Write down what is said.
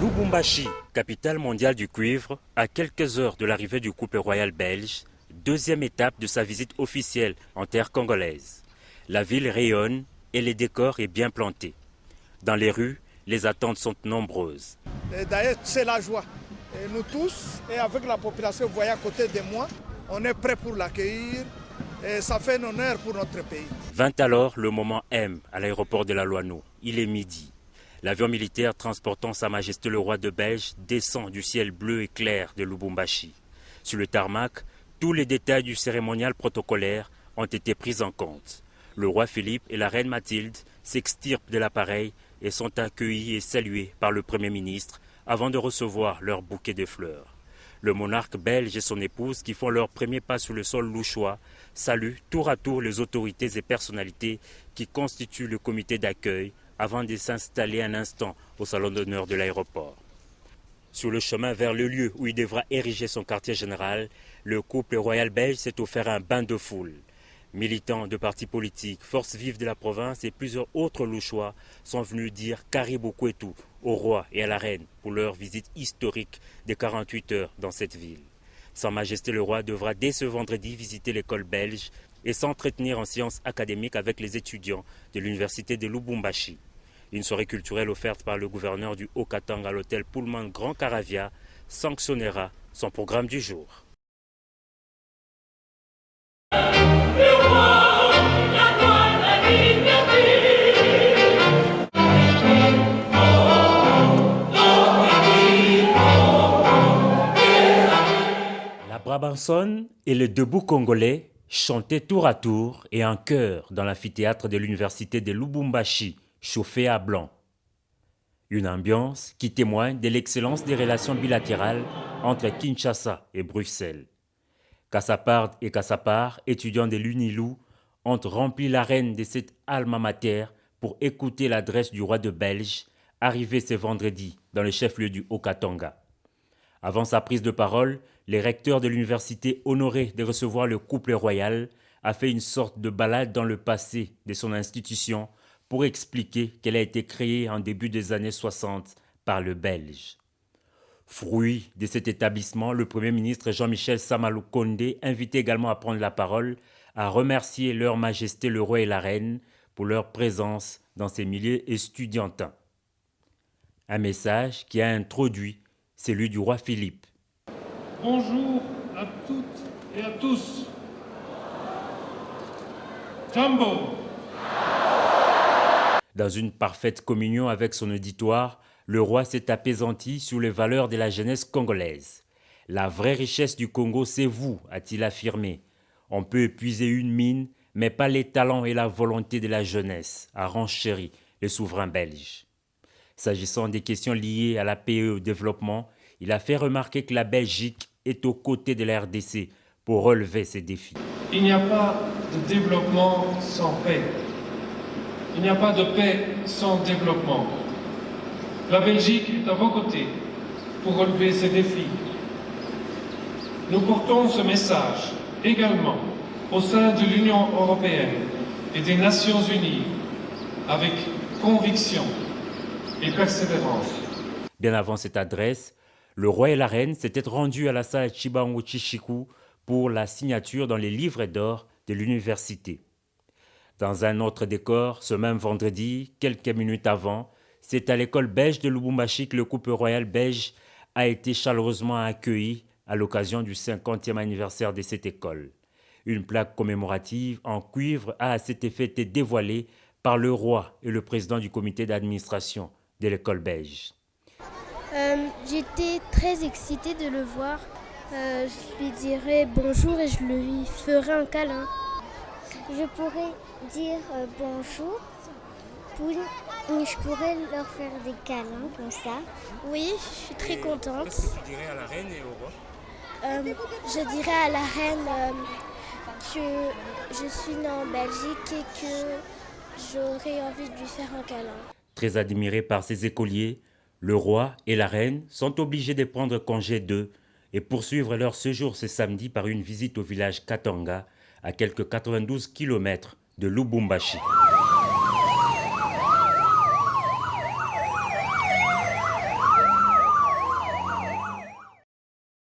Lubumbashi, capitale mondiale du cuivre, à quelques heures de l'arrivée du couple royal belge, deuxième étape de sa visite officielle en terre congolaise. La ville rayonne et les décors est bien planté. Dans les rues, les attentes sont nombreuses. D'ailleurs, c'est la joie. Et nous tous, et avec la population, vous voyez à côté de moi, on est prêts pour l'accueillir. Et ça fait un honneur pour notre pays. Vint alors le moment M à l'aéroport de la Loineau. Il est midi. L'avion militaire transportant Sa Majesté le roi de Belge descend du ciel bleu et clair de Lubumbashi. Sur le tarmac, tous les détails du cérémonial protocolaire ont été pris en compte. Le roi Philippe et la reine Mathilde s'extirpent de l'appareil et sont accueillis et salués par le Premier ministre avant de recevoir leur bouquet de fleurs. Le monarque belge et son épouse, qui font leur premier pas sur le sol louchois, saluent tour à tour les autorités et personnalités qui constituent le comité d'accueil avant de s'installer un instant au salon d'honneur de l'aéroport. Sur le chemin vers le lieu où il devra ériger son quartier général, le couple royal belge s'est offert un bain de foule. Militants de partis politiques, forces vives de la province et plusieurs autres louchois sont venus dire Caribou Kwetu au roi et à la reine pour leur visite historique de 48 heures dans cette ville. Sa Majesté le roi devra dès ce vendredi visiter l'école belge et s'entretenir en sciences académiques avec les étudiants de l'université de Lubumbashi. Une soirée culturelle offerte par le gouverneur du Haut-Katanga à l'hôtel Pullman Grand Caravia sanctionnera son programme du jour. La Brabançonne et le debout congolais chantaient tour à tour et en chœur dans l'amphithéâtre de l'université de Lubumbashi, chauffé à blanc. Une ambiance qui témoigne de l'excellence des relations bilatérales entre Kinshasa et Bruxelles. Kassapard et Kassapard, étudiants de l'UNILU, ont rempli l'arène de cette alma mater pour écouter l'adresse du roi de Belge, arrivé ce vendredi dans le chef-lieu du Haut-Katanga. Avant sa prise de parole, le recteur de l'université, honoré de recevoir le couple royal, a fait une sorte de balade dans le passé de son institution pour expliquer qu'elle a été créée en début des années 60 par le Belge. Fruit de cet établissement, le Premier ministre Jean-Michel Samalou Kondé, invité également à prendre la parole, a remercié leur Majesté le roi et la reine pour leur présence dans ces milieux estudiantins. Un message qui a introduit celui du roi Philippe. Bonjour à toutes et à tous. Jambo. Dans une parfaite communion avec son auditoire, le roi s'est apaisanti sur les valeurs de la jeunesse congolaise. La vraie richesse du Congo, c'est vous, a-t-il affirmé. On peut épuiser une mine, mais pas les talents et la volonté de la jeunesse, a renchéri le souverain belge. S'agissant des questions liées à la paix et au développement, il a fait remarquer que la Belgique est aux côtés de la RDC pour relever ces défis. Il n'y a pas de développement sans paix. Il n'y a pas de paix sans développement. La Belgique est à vos côtés pour relever ces défis. Nous portons ce message également au sein de l'Union européenne et des Nations unies avec conviction et persévérance. Bien avant cette adresse, le roi et la reine s'étaient rendus à la salle Chibangu Chichiku pour la signature dans les livres d'or de l'université. Dans un autre décor, ce même vendredi, quelques minutes avant, c'est à l'école belge de Lubumbashi que le couple royal belge a été chaleureusement accueilli à l'occasion du 50e anniversaire de cette école. Une plaque commémorative en cuivre a à cet effet été dévoilée par le roi et le président du comité d'administration de l'école belge. J'étais très excitée de le voir. Je lui dirai bonjour et je lui ferai un câlin. Je pourrais dire bonjour. Je pourrais leur faire des câlins comme ça. Oui, je suis très contente. Qu'est-ce que tu dirais à la reine et au roi? Je dirais à la reine que je suis née en Belgique et que j'aurais envie de lui faire un câlin. Très admirés par ses écoliers, le roi et la reine sont obligés de prendre congé d'eux et poursuivre leur séjour ce samedi par une visite au village Katanga, à quelques 92 km de Lubumbashi.